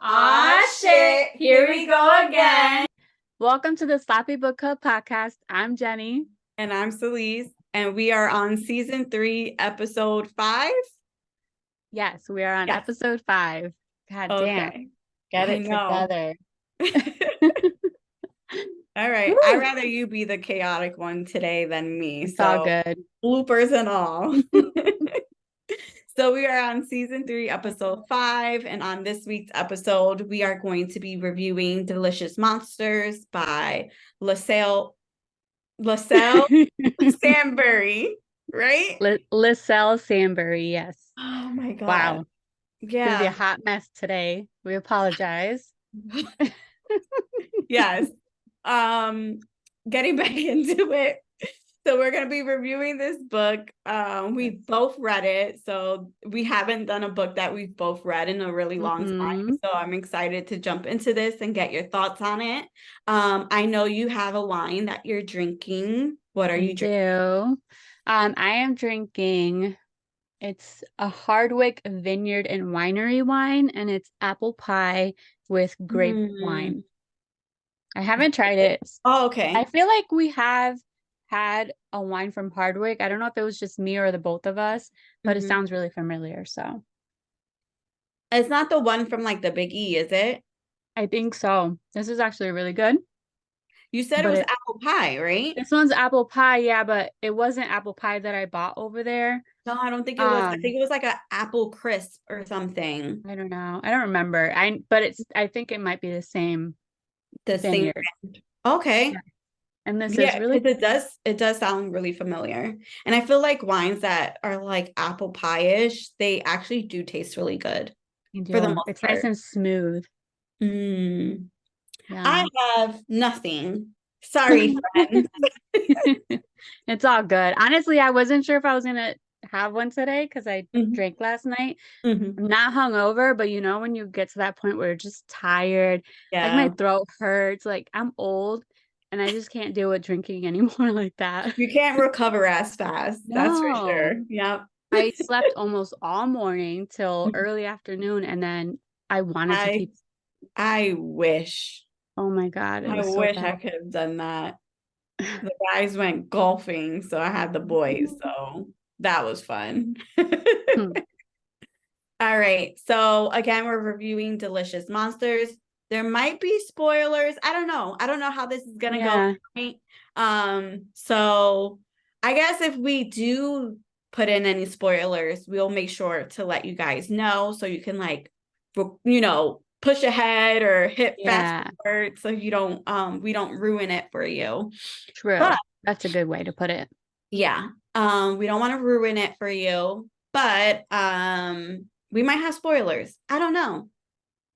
Aw, shit. Here we go again. Welcome to the Sloppy Book Club podcast. I'm Jenny. And I'm Celese. And we are on season 3, episode 5. Yes, we are on episode 5. God damn. Okay. Get it together. All right. Woo! I'd rather you be the chaotic one today than me. It's all good. Bloopers and all. So we are on season 3, episode 5. And on this week's episode, we are going to be reviewing Delicious Monsters by Liselle Sambury, right? Liselle Sambury, yes. Oh my God. Wow. Yeah. It's going to be a hot mess today. We apologize. Yes. Getting back into it. So we're going to be reviewing this book. We both read it. So we haven't done a book that we've both read in a really long time. So I'm excited to jump into this and get your thoughts on it. I know you have a wine that you're drinking. What are you drinking? I am drinking, it's a Hardwick Vineyard and Winery wine, and it's apple pie with grape wine. I haven't tried it. Oh, okay. I feel like we have had a wine from Hardwick. I don't know if it was just me or the both of us, but it sounds really familiar. So it's not the one from like the Big E, is it? I think so. This is actually really good. You said it was apple pie, right? This one's apple pie, yeah, but it wasn't apple pie that I bought over there. No, I don't think it was. I think it was like an apple crisp or something. I don't know. I don't remember. I think it might be the same. The same brand. Okay. Yeah. And this is really it does sound really familiar. And I feel like wines that are like apple pie-ish, they actually do taste really good. For the most part. Nice and smooth. Yeah. I have nothing. Sorry, friends. It's all good. Honestly, I wasn't sure if I was gonna have one today because I drank last night. I'm not hungover, but you know when you get to that point where you're just tired, like my throat hurts, like I'm old and I just can't deal with drinking anymore like that. You can't recover as fast. No. That's for sure. Yep. I slept almost all morning till early afternoon, and then I wanted to keep. I wish. Oh my God. I wish I could have done that. The guys went golfing, so I had the boys. So that was fun. All right. So again, we're reviewing Delicious Monsters. There might be spoilers. I don't know. I don't know how this is gonna go. Right? So I guess if we do put in any spoilers, we'll make sure to let you guys know so you can push ahead or hit fast forward so you don't we don't ruin it for you. True. But, that's a good way to put it. Yeah. We don't want to ruin it for you, but we might have spoilers. I don't know.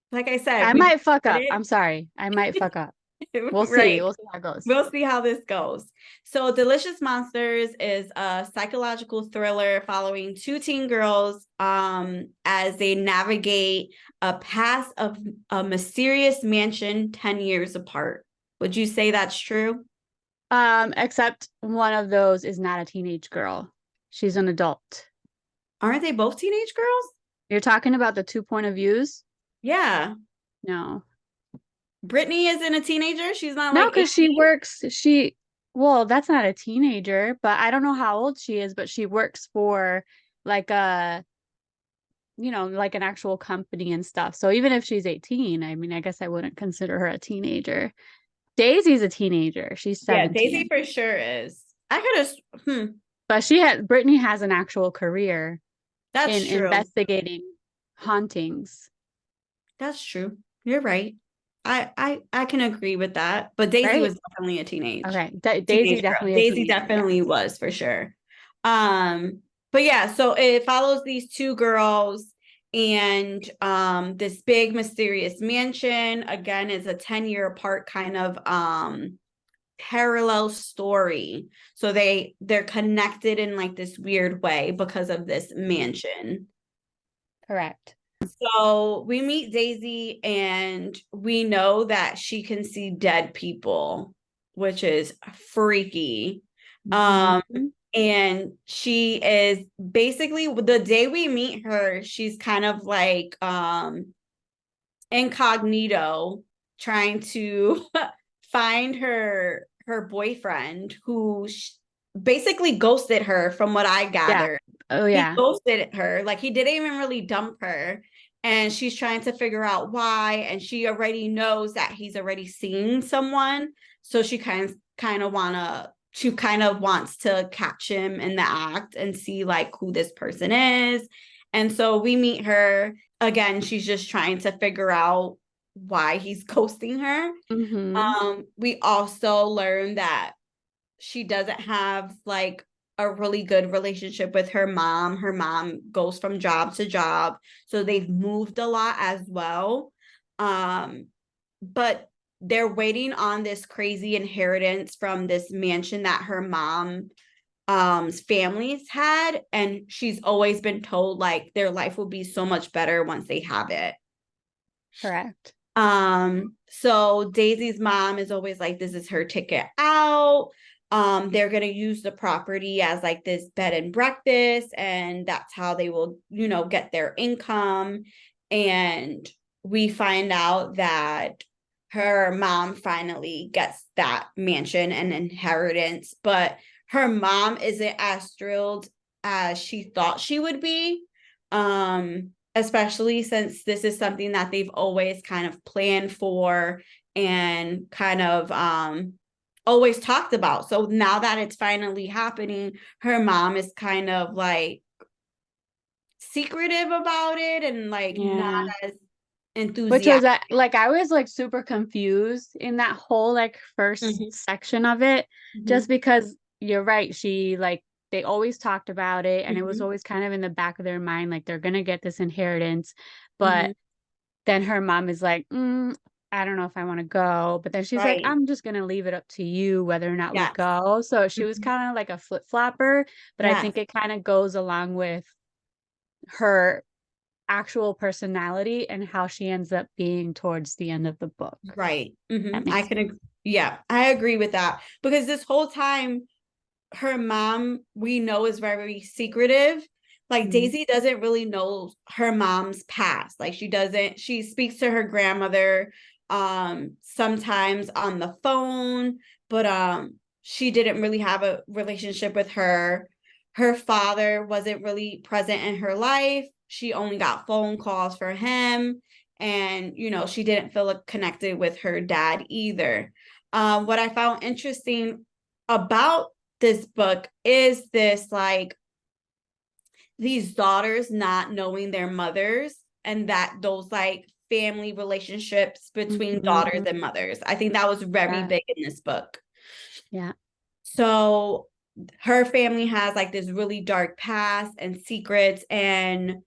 Like I said, I might fuck up. I'm sorry. I might fuck up. We'll see. Right. We'll see how it goes. We'll see how this goes. So Delicious Monsters is a psychological thriller following 2 teen girls as they navigate a past of a mysterious mansion 10 years apart. Would you say that's true? Except one of those is not a teenage girl. She's an adult. Aren't they both teenage girls? You're talking about the 2 point of views? Yeah. No. Brittany isn't a teenager. She's not no, because she works. Well, that's not a teenager, but I don't know how old she is, but she works for like like an actual company and stuff. So even if she's 18, I mean, I guess I wouldn't consider her a teenager. Daisy's a teenager. She's 17. Yeah, Daisy for sure is. I could have. But Brittany has an actual career. That's true. Investigating hauntings. That's true. You're right. I can agree with that. But Daisy was definitely a teenager. Okay. Daisy definitely was for sure. But yeah, so it follows these 2 girls and this big mysterious mansion. Again, is a 10-year apart kind of parallel story. So they're connected in like this weird way because of this mansion. Correct. So we meet Daisy and we know that she can see dead people, which is freaky. And she is basically, the day we meet her, she's kind of like incognito trying to find her boyfriend who basically ghosted her from what I Yeah. gathered. Oh He yeah. ghosted her. Like he didn't even really dump her. And she's trying to figure out why. And she already knows that he's already seeing someone. So she kind of wants to catch him in the act and see like who this person is. And so we meet her. Again, she's just trying to figure out why he's ghosting her. Mm-hmm. We also learn that she doesn't have like a really good relationship with her mom. Her mom goes from job to job, so they've moved a lot as well. But they're waiting on this crazy inheritance from this mansion that her mom's family's had, and she's always been told like their life will be so much better once they have it. Correct. So Daisy's mom is always like, this is her ticket out. They're gonna use the property as like this bed and breakfast, and that's how they will, get their income. And we find out that her mom finally gets that mansion and inheritance, but her mom isn't as thrilled as she thought she would be. Especially since this is something that they've always kind of planned for and kind of always talked about. So now that it's finally happening, her mom is kind of like secretive about it and like not Yeah. as Which was enthusiastic. like I was like super confused in that whole like first Mhm, section of it, just mhm, because you're right. She like they always talked about it and it was mhm, always kind of in the back of their mind, like they're gonna get this inheritance. But mhm. then her mom is like, I don't know if I want to go. But then she's like, Right. I'm just gonna leave it up to you whether or not we Yes. go. So she was Mhm. kind of like a flip-flopper, but I Yes. think it kind of goes along with her actual personality and how she ends up being towards the end of the book. Right. That I makes can, sense. yeah, I agree with that because this whole time her mom we know is very secretive. Like Mhm. Daisy doesn't really know her mom's past. Like she speaks to her grandmother sometimes on the phone, but she didn't really have a relationship with her. Her father wasn't really present in her life. She only got phone calls for him, and she didn't feel connected with her dad either. What I found interesting about this book is this like these daughters not knowing their mothers, and that those like family relationships between daughters Mhm. and mothers. I think that was very Yeah. big in this book. Yeah. So her family has like this really dark past and secrets, and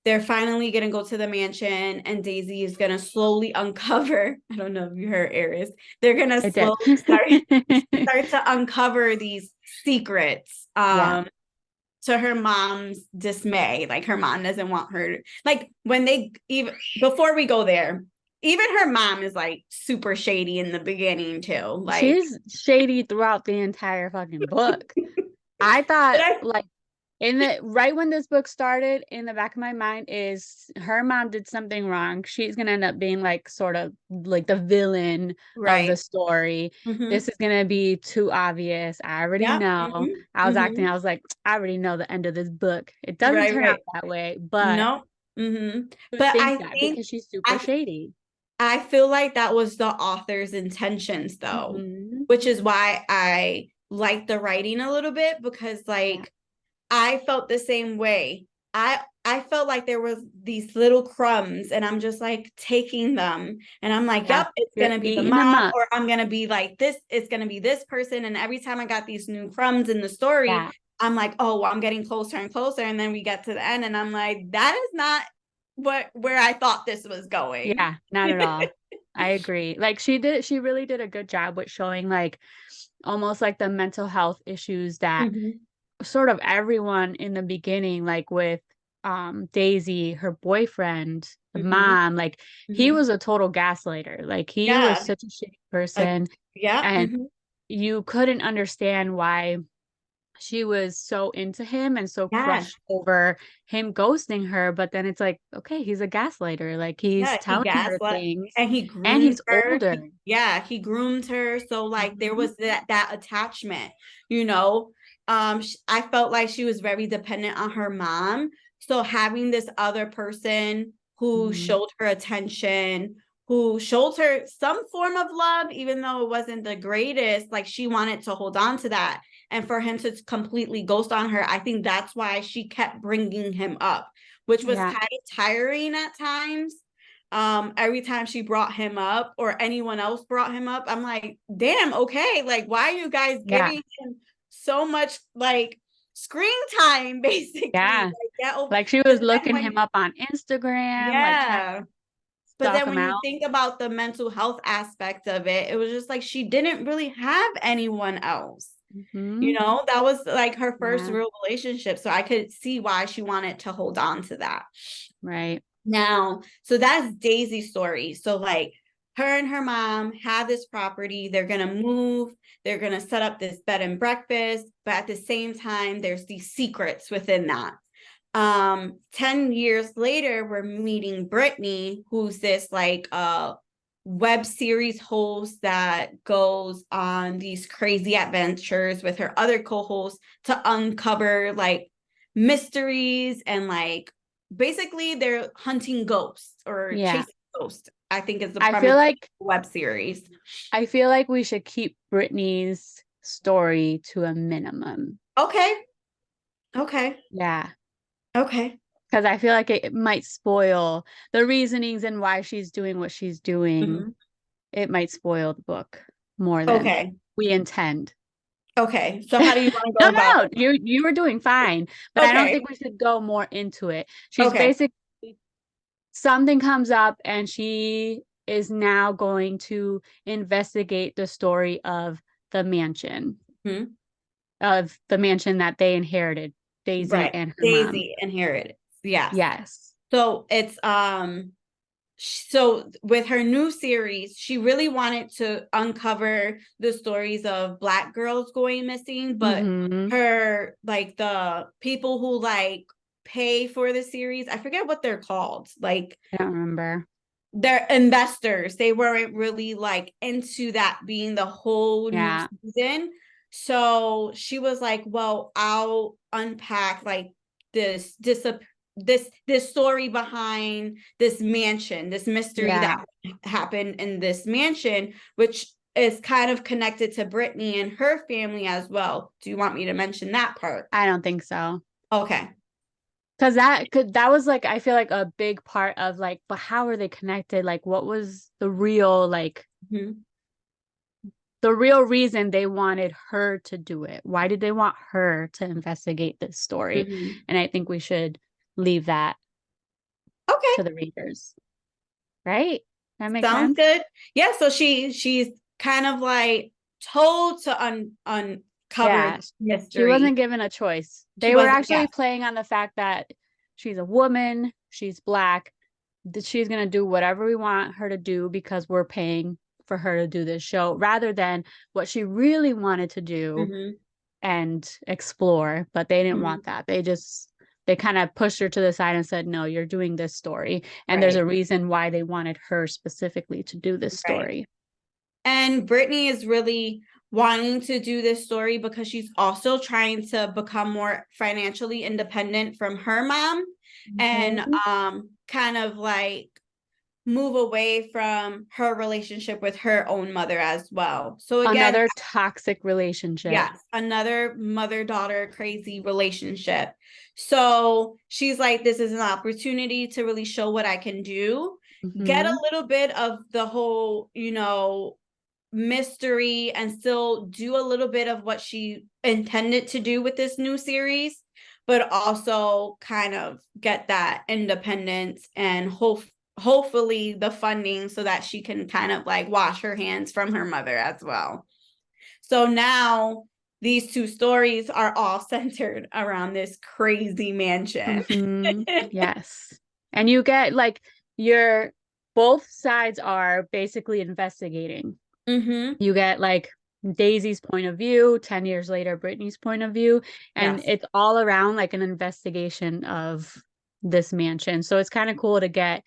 they're finally gonna go to the mansion, and Daisy is gonna slowly uncover. I don't know if you heard Aries. They're gonna I did. slowly start to uncover these secrets. Yeah. To her mom's dismay. Like her mom doesn't want her. Like when they even before we go there, even her mom is like super shady in the beginning too. Like, She's shady throughout the entire fucking book. I but thought I like in the right when this book started, in the back of my mind is her mom did something wrong. She's gonna end up being like sort of like the villain of the right. story. Mm-hmm. This is gonna be too obvious. I already Yeah. know. Mm-hmm. I was Mm-hmm. acting, I was like, I already know the end of this book. It doesn't Right. turn out Right. that way, but No. Mm-hmm. you But think I that think because she's super I shady. I feel like that was the author's intentions though, Hmm. which is why I like the writing a little bit because Yeah. like I felt the same way. I felt like there was these little crumbs and I'm just like taking them and I'm like, Yeah. yep, it's You're gonna be the eating them mom up. or I'm gonna be like this, it's gonna be this person. And every time I got these new crumbs in the story, Yeah. I'm like, oh, well, I'm getting closer and closer. And then we get to the end and I'm like, that is not where I thought this was going. Yeah, not at all. I agree. Like she really did a good job with showing like almost like the mental health issues that Mhm, sort of everyone in the beginning, like with Daisy, her boyfriend, the mhm, mom, like he mhm. was a total gaslighter. Like he was Yeah. such a shitty Uh, person yeah. and Mhm, you couldn't understand why she was so into him and so Yes. crushed over him ghosting her. But then it's like, okay, he's a gaslighter. Like he's Yeah, he telling her gaslit things and he and groomed he's her. older. Yeah, he groomed her. So like there Mhm. was that attachment, you know. I felt like she was very dependent on her mom. So having this other person who Mhm. showed her attention, who showed her some form of love, even though it wasn't the greatest, like she wanted to hold on to that. And for him to completely ghost on her, I think that's why she kept bringing him up, which was Yeah. kind of tiring at times. Every time she brought him up or anyone else brought him up, I'm like, damn, okay, like why are you guys Yeah. giving him so much like screen time basically? Yeah. Like that. Like she But was then looking him when up on Instagram, like trying yeah, to but stalk then him when you out. think about the mental health aspect of it, it was just like she didn't really have anyone else. You Hmm. know, that was like her first Yeah. real relationship. So I could see why she wanted to hold on to that. Right. Now, so that's Daisy's story. So like her and her mom have this property, they're going to move, they're going to set up this bed and breakfast, but at the same time there's these secrets within that. 10 years later we're meeting Brittany, who's this like web series host that goes on these crazy adventures with her other co-hosts to uncover like mysteries and like basically they're hunting ghosts or Yeah. chasing ghosts, I think is the I premise feel of like the web series. I feel like we should keep Britney's story to a minimum. Okay. Okay. Yeah. Okay. Because I feel like it might spoil the reasonings and why she's doing what she's doing. Mhm. It might spoil the book more than Okay. we intend. Okay. So how do you want to go No, about no, you were doing fine, but I don't okay. think we should go more into it. She's Okay. basically something comes up and she is now going to investigate the story Hmm. of the mansion that they inherited, Daisy Right. and her mom. Daisy inheritance. Yes. Yes. So it's so with her new series, she really wanted to uncover the stories of Black girls going missing, but Mm-hmm. her like the people who like pay for the series, I forget what they're called. Like I don't remember. they're investors. They weren't really like into that being the whole new Yeah. season. So she was like, well, I'll unpack like this this story behind this mansion, this mystery Yeah. that happened in this mansion, which is kind of connected to Brittany and her family as well. Do you want me to mention that part? I don't think so. Okay. Because that was like I feel like a big part of like, but how are they connected? Like what was Mhm. the real reason they wanted her to do it? Why did they want her to investigate this story? Mhm. And I think we should leave that Okay. to the readers. Right? That makes Sounds sense? good. Yeah, so she's kind of like told to uncover Yeah. the She mystery. wasn't given a choice. She They were wasn't, actually yeah. playing on the fact that she's a woman, she's Black, that she's going to do whatever we want her to do because we're paying for her to do this show rather than what she really wanted to do Hmm. and explore, but they didn't want Hmm. that. They kind of pushed her to the side and said, "No, you're doing this story." And there's Right, a reason why they wanted her specifically to do this right. story. And Brittany is really wanting to do this story because she's also trying to become more financially independent from her mom and Mhm. kind of like move away from her relationship with her own mother as well. So again, Another toxic relationship. yes, another mother-daughter crazy relationship. So she's like, this is an opportunity to really show what I can do, get a Hmm. little bit of the whole, mystery and still do a little bit of what she intended to do with this new series, but also kind of get that independence and hopefully the funding so that she can kind of like wash her hands from her mother as well. So now these two stories are all centered around this crazy mansion. Hmm. Yes. And you get like your both sides are basically investigating. Mm-hmm. You get like Daisy's point of view, 10 years later, Brittany's point of view. And Yes. it's all around like an investigation of this mansion. So it's kind of cool to get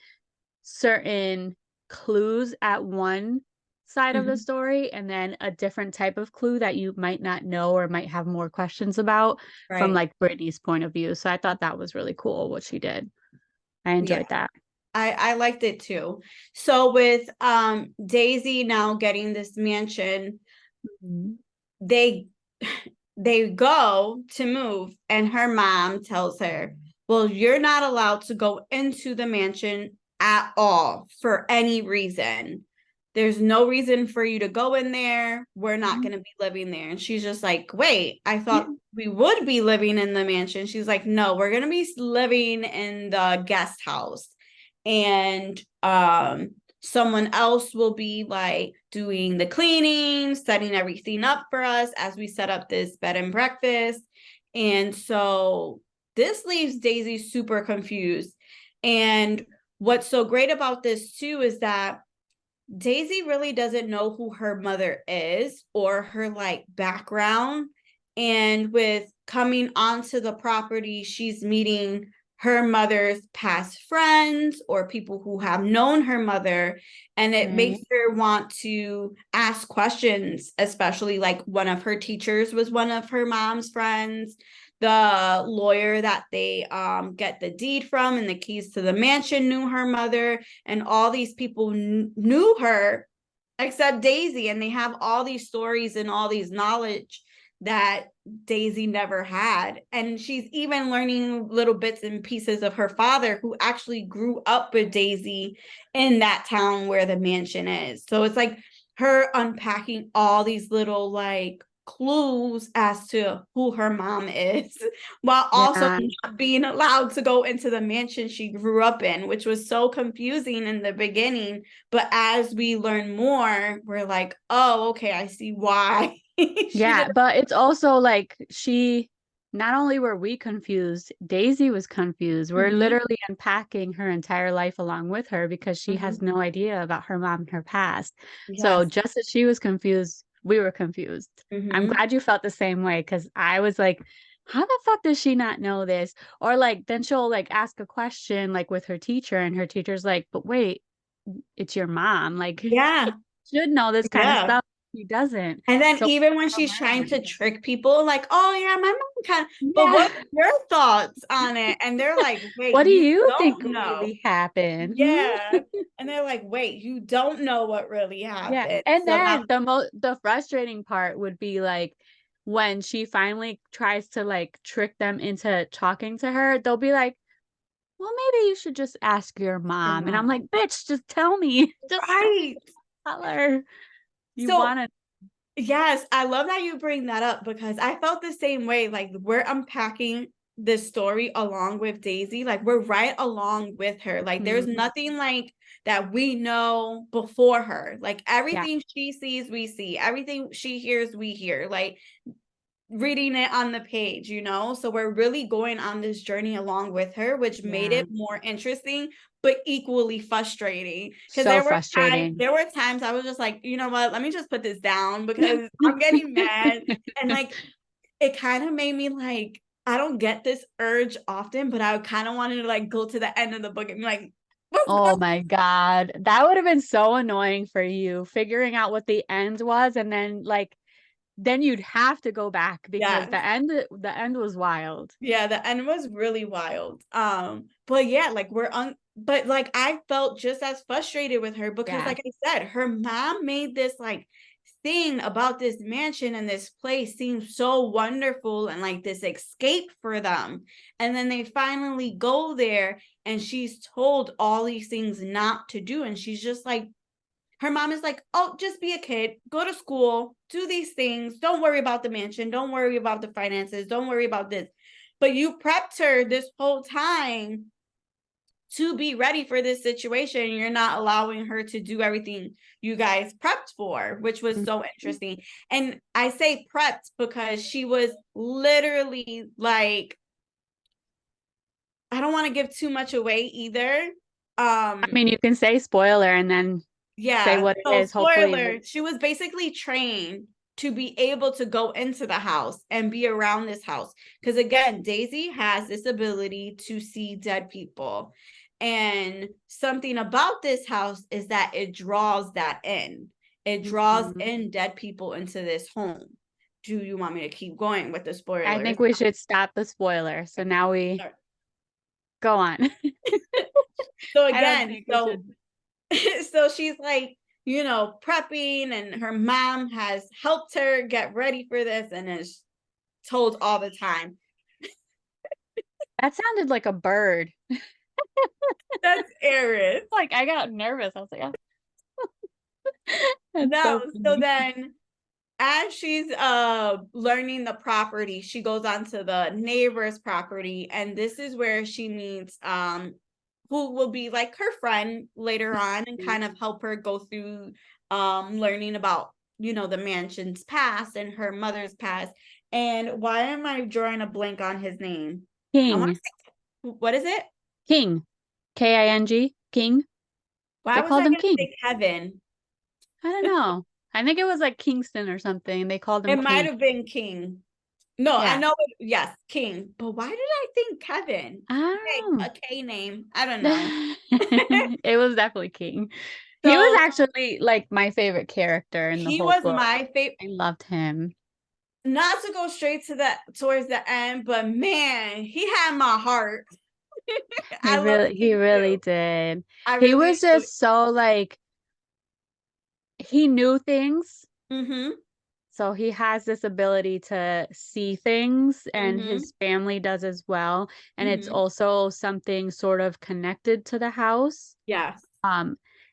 certain clues at one side of the Mhm. story and then a different type of clue that you might not know or might have more questions about from Right. like Brittany's point of view. So I thought that was really cool what she did. I Yeah. enjoyed that. I liked it too. So with Daisy now getting this mansion, Mhm. they they go to move and her mom tells her, well, you're not allowed to go into the mansion at all for any reason. There's no reason for you to go in there. We're not going to be living there. And she's just like, wait, I thought we would be living in the mansion. She's like, no, we're going to be living in the guest house. And someone else will be like doing the cleaning, setting everything up for us as we set up this bed and breakfast. And so this leaves Daisy super confused. And what's so great about this too is that Daisy really doesn't know who her mother is or her like background. And with coming onto the property, she's meeting her mother's past friends or people who have known her mother. And it Right. makes her want to ask questions, especially like one of her teachers was one of her mom's friends. The lawyer that they get the deed from and the keys to the mansion knew her mother, and all these people knew her except Daisy, and they have all these stories and all these knowledge that Daisy never had. And she's even learning little bits and pieces of her father, who actually grew up with Daisy in that town where the mansion is. So it's like her unpacking all these little like clues as to who her mom is, while also Yeah. not being allowed to go into the mansion she grew up in, which was so confusing in the beginning. But as we learn more, we're like, oh, okay, I see why. She Yeah, did. but it's also like she not only were we confused, Daisy was confused. We're Mhm, literally unpacking her entire life along with her because she has mhm. no idea about her mom and her past. So Yes. just as she was confused, we were confused. I'm Mhm. glad you felt the same way because I was like, how the fuck does she not know this? Or like then she'll like ask a question like with her teacher and her teacher's like, but wait, it's your mom. Like Yeah. should know this kind of Yeah. stuff. She doesn't. And then So even when from she's trying her. to trick people, like, oh yeah, my mom kind of, but what Yeah. are your thoughts on it? And they're like, wait, What do you you think don't know. really happened? Hmm? Yeah. And they're like, wait, you don't know what really Yeah. happened. And So now, then the frustrating part would be like when she finally tries to like trick them into talking to her, they'll be like, "Well, maybe you should just ask your your mom." And I'm mom. like, "Bitch, just tell me. Just Right. tell her you So want to." yes, I love that you bring that up because I felt the same way. Like we're unpacking this story along with Daisy. Like we're right along with her. Like there's nothing like that we know before her. Like Yeah. everything she sees, we see. Everything she hears, we hear. Like reading it on the page, you know? So we're really going on this journey along with her, which made Yeah. it more interesting, but equally frustrating. Because So frustrating. there were times I was just like, you know what, let me just put this down because I'm getting mad. And like it kind of made me like, I don't get this urge often, but I kind of wanted to like go to the end of the book and be like, what's Oh going my God. That would have been so annoying for you figuring out what the end was and then like then you'd have to go back because yeah. the end was wild. Yeah, the end was really wild. But yeah, like but like I felt just as frustrated with her because Yeah. like I said, her mom made this like thing about this mansion and this place seem so wonderful and like this escape for them. And then they finally go there and she's told all these things not to do. And she's just like, her mom is like, oh, just be a kid, go to school, do these things. Don't worry about the mansion. Don't worry about the finances. Don't worry about this. But you prepped her this whole time to be ready for this situation. You're not allowing her to do everything you guys prepped for, which was so Mhm. interesting. And I say prepped because she was literally like, I don't want to give too much away either. I mean, you can say spoiler and then say Yeah. what it So is. Hopefully, spoiler, she was basically trained to be able to go into the house and be around this house. Because again, Daisy has this ability to see dead people. And something about this house is that it draws that in. It draws in dead people into this home. Do you want me to keep going with the spoilers? I think we should stop the spoiler. So now we go on. So again, so she's like, you know, prepping, and her mom has helped her get ready for this and is told all the time. That sounded like a bird. That's Eris. Like, I got nervous. I was like, oh. No, so then as she's learning the property, she goes onto the neighbor's property, and this is where she meets who will be like her friend later on and kind of help her go through learning about, you know, the mansion's past and her mother's past. And why am I drawing a blank on his name? King. What is it? King. King. King. Why was I gonna say Kevin? I don't know. I think it was like Kingston or something. They called him It King. might have been King. No, yeah. I know. Yes, King. But why did I think Kevin? I don't know. A K name. I don't know. It was definitely King. So, he was actually like my favorite character in the whole book. He was my favorite. I loved him. Not to go straight to towards the end, but man, he had my heart. He really did. He was just so like, he knew things. So he has this ability to see things, and his family does as well. And it's also something sort of connected to the house. Yes.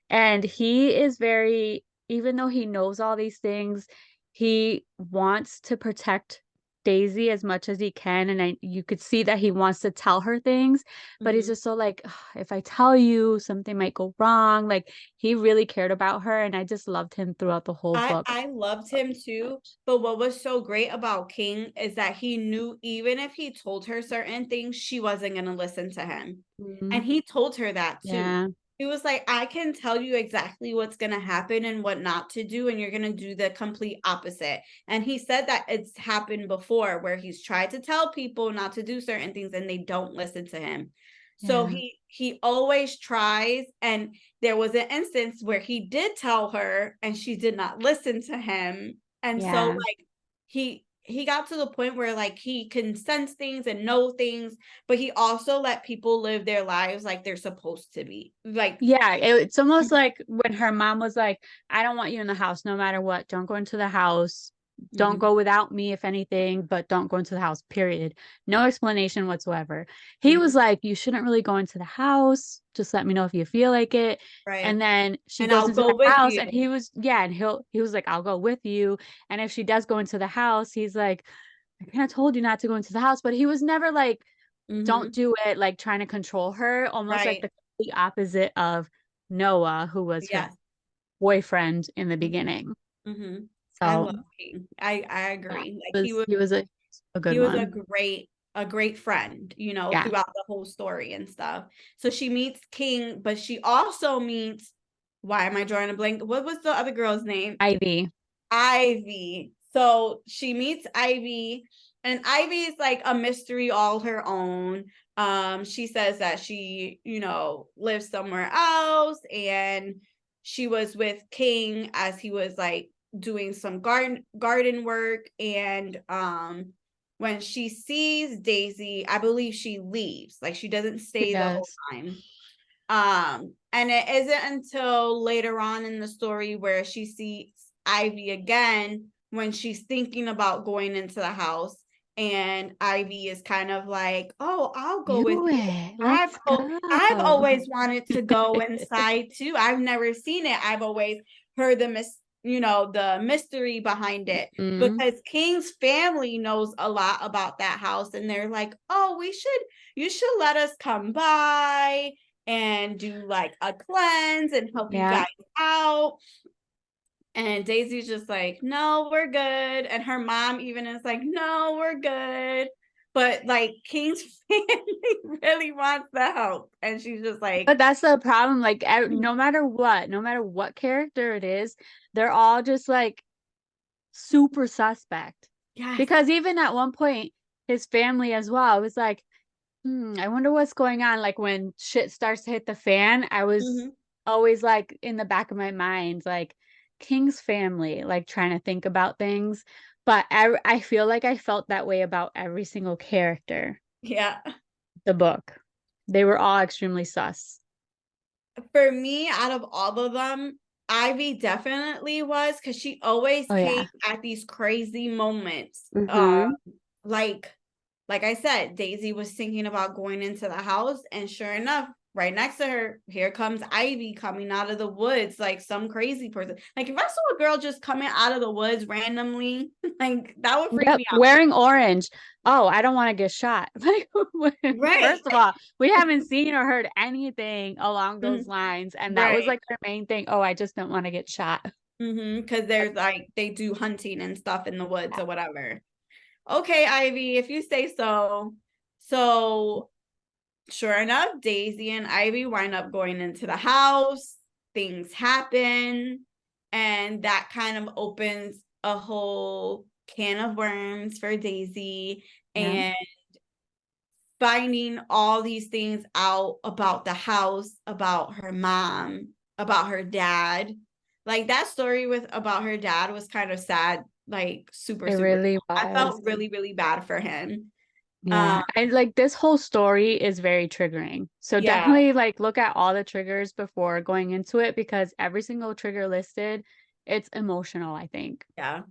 And he is very, even though he knows all these things, he wants to protect Daisy as much as he can, and you could see that he wants to tell her things, but he's just so like, if I tell you, something might go wrong. Like, he really cared about her, and I just loved him throughout the whole book. I loved him too, but what was so great about King is that he knew even if he told her certain things, she wasn't going to listen to him. And he told her that too. Yeah. He was like, I can tell you exactly what's going to happen and what not to do, and you're going to do the complete opposite. And he said that it's happened before where he's tried to tell people not to do certain things and they don't listen to him. Yeah. So he always tries. And there was an instance where he did tell her and she did not listen to him. And so like he got to the point where like he can sense things and know things, but he also let people live their lives like they're supposed to be. Like, yeah, it's almost like when her mom was like, I don't want you in the house no matter what. Don't go into the house. Don't go without me, if anything, but don't go into the house, period. No explanation whatsoever. He was like, you shouldn't really go into the house. Just let me know if you feel like it. Right. And then she goes into the house, and he was like, I'll go with you. And if she does go into the house, he's like, I kind of told you not to go into the house, but he was never like, don't do it, like trying to control her, almost like the complete opposite of Noah, who was her boyfriend in the beginning. So I love King. I agree. Like he was a good one. He was a great friend, you know, throughout the whole story and stuff. So she meets King, but she also meets, why am I drawing a blank? What was the other girl's name? Ivy. So she meets Ivy, and Ivy is like a mystery all her own. She says that she, you know, lives somewhere else, and she was with King as he was like doing some garden work, and when she sees Daisy, I believe she leaves. Like, she doesn't stay the whole time. And it isn't until later on in the story where she sees Ivy again when she's thinking about going into the house, and Ivy is kind of like, oh, I'll go with you. I've always wanted to go inside too. I've never seen it. I've always heard the mystery behind it, because King's family knows a lot about that house, and they're like, oh, you should let us come by and do like a cleanse and help you guys out. And Daisy's just like, no, we're good. And her mom even is like, no, we're good. But like, King's family really wants the help. And she's just like, but that's the problem. Like, no matter what character it is, they're all just like, super suspect. Yes. Because even at one point, his family as well was like, I wonder what's going on. Like when shit starts to hit the fan, I was always like in the back of my mind, like King's family, like trying to think about things. But I feel like I felt that way about every single character. Yeah. The book. They were all extremely sus. For me, out of all of them, Ivy definitely was, because she always came at these crazy moments. Like I said, Daisy was thinking about going into the house, and sure enough, right next to her, here comes Ivy coming out of the woods like some crazy person. Like if I saw a girl just coming out of the woods randomly, like that would freak me out. Wearing orange. Oh, I don't want to get shot. Like, Right. first of all, we haven't seen or heard anything along those lines. And that was like their main thing. Oh, I just don't want to get shot. Because there's like they do hunting and stuff in the woods or whatever. Okay, Ivy, if you say so. So sure enough, Daisy and Ivy wind up going into the house. Things happen, and that kind of opens a whole can of worms for Daisy, and finding all these things out about the house, about her mom, about her dad. Like that story with about her dad was kind of sad, like super, It super. really I was. felt really, really bad for him. Yeah. I like this whole story is very triggering. So definitely like look at all the triggers before going into it, because every single trigger listed, it's emotional, I think. Yeah.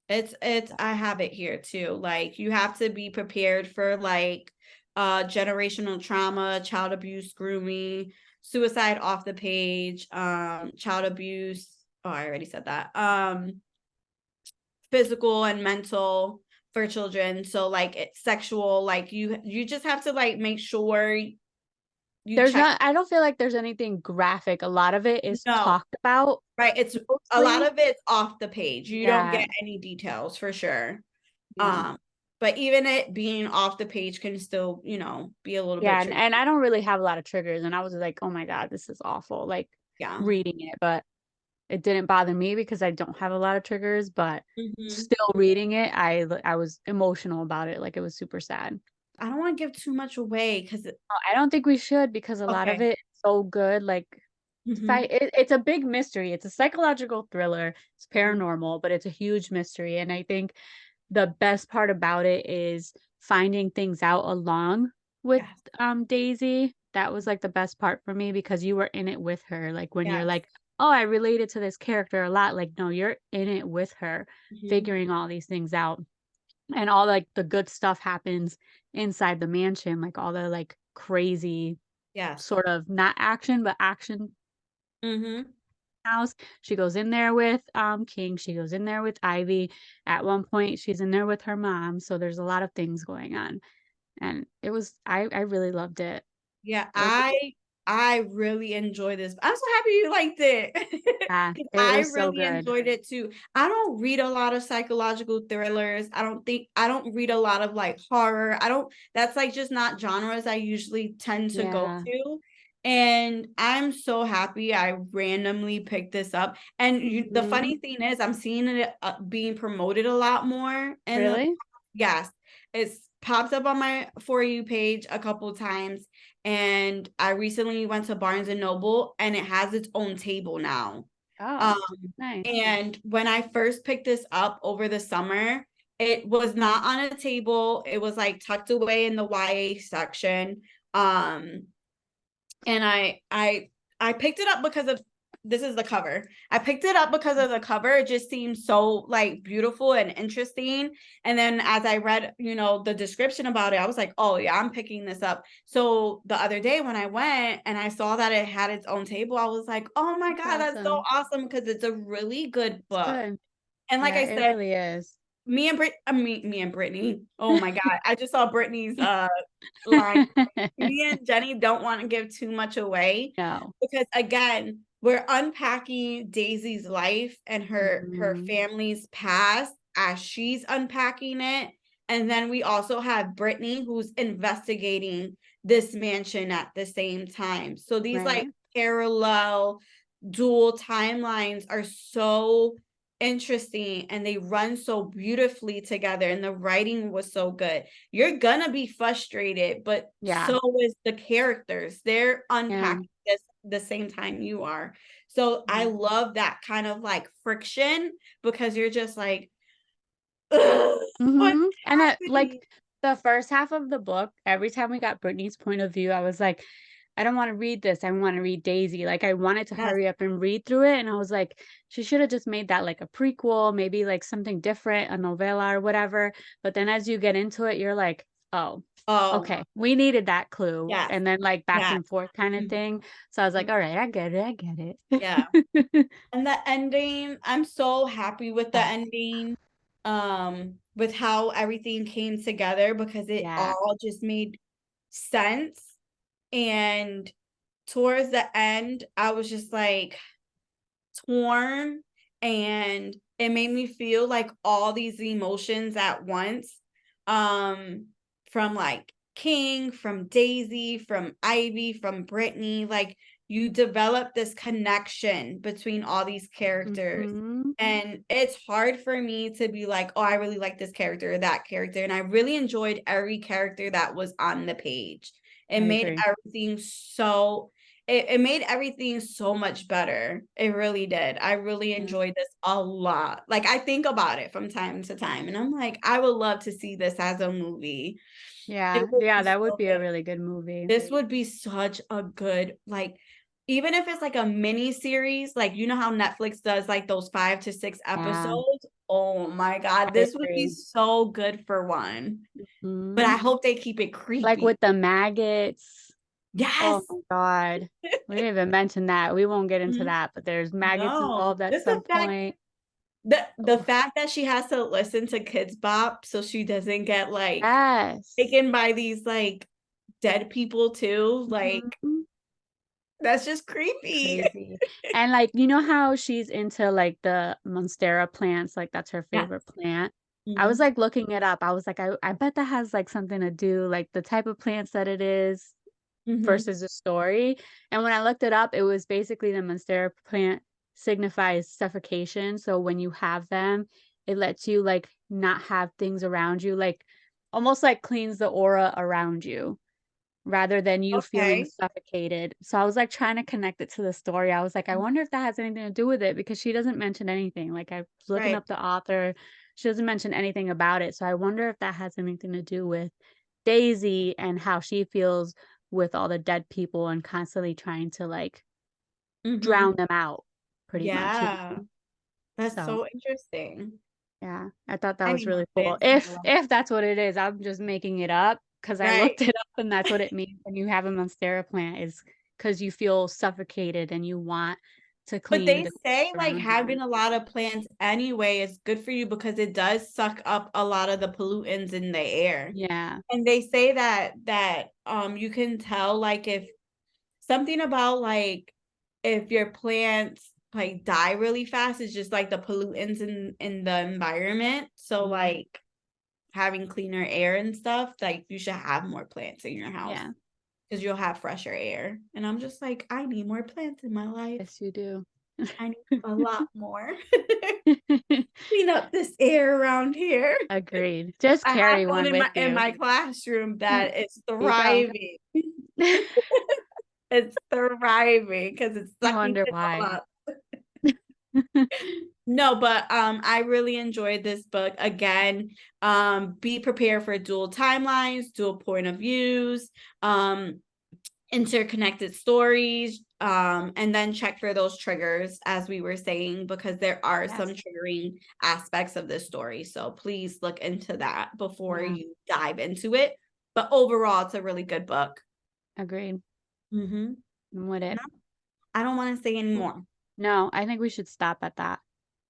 It's I have it here too. Like you have to be prepared for like generational trauma, child abuse, grooming, suicide off the page, child abuse. Oh, I already said that. Physical and mental for children. So like it's sexual, like you just have to like make sure you There's check. not, I don't feel like there's anything graphic. A lot of it is No, talked about. right. It's a lot Mostly. of it's off the page. You don't Yeah. get any details for sure. Yeah. But even it being off the page can still, be a little bit Yeah. tricky. And I don't really have a lot of triggers. And I was like, oh my God, this is awful. Like Yeah. reading it, but it didn't bother me because I don't have a lot of triggers, but Mm-hmm. still reading it, I was emotional about it. Like it was super sad. I don't want to give too much away because I don't think we should, because a lot of okay. it is so good. Like Mm-hmm. it's a big mystery. It's a psychological thriller. It's Mm-hmm. paranormal, but it's a huge mystery. And I think the best part about it is finding things out along with Yes. Daisy. That was like the best part for me, because you were in it with her. Like when you're Yes. like, oh, I related to this character a lot. Like, no, you're in it with her, Mm-hmm. figuring all these things out. And all like the good stuff happens inside the mansion, like all the like crazy Yes. sort of not action, but action Mm-hmm. house. She goes in there with King. She goes in there with Ivy. At one point, she's in there with her mom. So there's a lot of things going on. And it was I really loved it. Yeah, It was I really enjoy this. I'm so happy you liked it. yeah, 'Cause it I was so really good. enjoyed it too. I don't read a lot of psychological thrillers. I don't read a lot of like horror. That's like just not genres I usually tend to go Yeah. to. And I'm so happy I randomly picked this up. And the Mhm. funny thing is, I'm seeing it being promoted a lot more. And Really? yes, it's popped up on my For You page a couple times. And I recently went to Barnes and Noble, and it has its own table now. Um, Oh, nice. and when I first picked this up over the summer, it was not on a table. It was like tucked away in the YA section. Um, and I picked it up because of this is the cover. I picked it up because of the cover. It just seemed so like beautiful and interesting. And then as I read, the description about it, I was like, oh yeah, I'm picking this up. So the other day when I went and I saw that it had its own table, I was like, oh my That's God, that's so awesome. awesome, because it's a really good It's book. good. And like Yeah, I it said, really is. me and Brittany. Oh my God. I just saw Brittany's line. Me and Jenny don't want to give too much away, No. because again, we're unpacking Daisy's life and her Mhm. family's past as she's unpacking it. And then we also have Brittany, who's investigating this mansion at the same time. So these like Right. parallel dual timelines are so interesting and they run so beautifully together and the writing was so good. You're gonna be frustrated, but so is the characters. They're unpacking this the same time you are. So I love that kind of like friction because you're just like, what's and that, like, happening? the first half of the book, every time we got Brittany's point of view, I was like, I don't want to read this. I want to read Daisy. Like, I wanted to Yes. hurry up and read through it. And I was like, she should have just made that like a prequel, maybe like something different, a novella or whatever. But then as you get into it, you're like, oh, Oh, okay, we needed that clue. yes. And then like back Yes. and forth kind of thing. So I was like, all right, I get it. I get Yeah. it. And the ending, I'm so happy with the ending, with how everything came together because it Yeah. all just made sense. And towards the end, I was just like torn, and it made me feel like all these emotions at once. From like King, from Daisy, from Ivy, from Brittany, like you develop this connection between all these characters. Mhm. And it's hard for me to be like, oh, I really like this character or that character. And I really enjoyed every character that was on the page. It I made agree. everything so it made everything so much better. It really did. I really Yeah. enjoyed this a lot. Like I think about it from time to time and I'm like, I would love to see this as a movie. It Yeah. would Yeah. be That would so be a good. really good movie. This would be such a good, like, even if it's like a mini series, like you know how Netflix does like those 5 to 6 Yeah. episodes. Oh my God, I this would be agree. so good for one. But I Mhm. hope they keep it Like creepy. with the maggots. Oh Yes. my God. We didn't even mention that. We won't get into Mhm. that, but there's maggots No, involved at just the some fact point. the Oh, fact that she has to listen to Kids Bop so she doesn't get like yes. taken by these like dead people too, like Mhm. that's just creepy. Crazy. And like, you know how she's into like the Monstera plants, like that's her Yeah. favorite plant. I was Mhm. like looking it up. I was like, I bet that has like something to do, like the type of plants that it is Mhm. versus the story. And when I looked it up, it was basically the Monstera plant signifies suffocation. So when you have them, it lets you like not have things around you, like almost like cleans the aura around you rather than you feeling Okay. suffocated. So I was like trying to connect it to the story. I was like, I wonder if that has anything to do with it because she doesn't mention anything. Like I was looking Right. up the author, she doesn't mention anything about it. So I wonder if that has anything to do with Daisy and how she feels with all the dead people and constantly trying to like Mhm. drown them out pretty much, you Yeah. know? That's So so interesting. yeah, I thought that I was need more really cool. plants in my life. If that's what it is, I'm just making it up because I Right. looked it up and that's what it means when you have a monstera plant is because you feel suffocated and you want to But clean they the say like around you. having a lot of plants anyway is good for you because it does suck up a lot of the pollutants in the air. Yeah. And they say that you can tell like if something about like if your plants like die really fast, it's just like the pollutants in the environment. So Mhm. like having cleaner air and stuff, like you should have more plants in your house Yeah. because you'll have fresher air. And I'm just like, I need more plants in my life. Yes, you do. I need a lot more. Clean up this air around here. Agreed. Just I have carry one one with in you. my classroom There that is you go. thriving. It's thriving because it's I sucking wonder it all why. up. No, but I really enjoyed this book. Again, be prepared for dual timelines, dual point of views, interconnected stories, and then check for those triggers, as we were saying, because there are some Yes. triggering aspects of this story. So please look into that before Yeah. you dive into it. But overall, it's a really good book. Agreed. Mm-hmm. I'm with it. I don't want to say anymore. No, I think we should stop at that.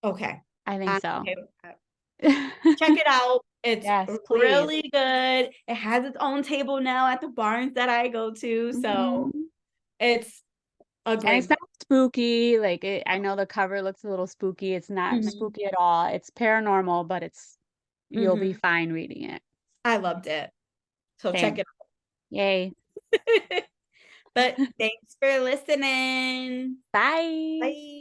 Okay. I think I'm so. okay with that. Check it out. It's Yes, please. really good. It has its own table now at the barns that I go to. So Mhm. it's a And it's great not book. spooky. Like I know the cover looks a little spooky. It's not Mhm. spooky at all. It's paranormal, but you'll be Mhm. fine reading it. I loved it. So check Same. it Yay. out. But thanks for listening. Bye. Bye.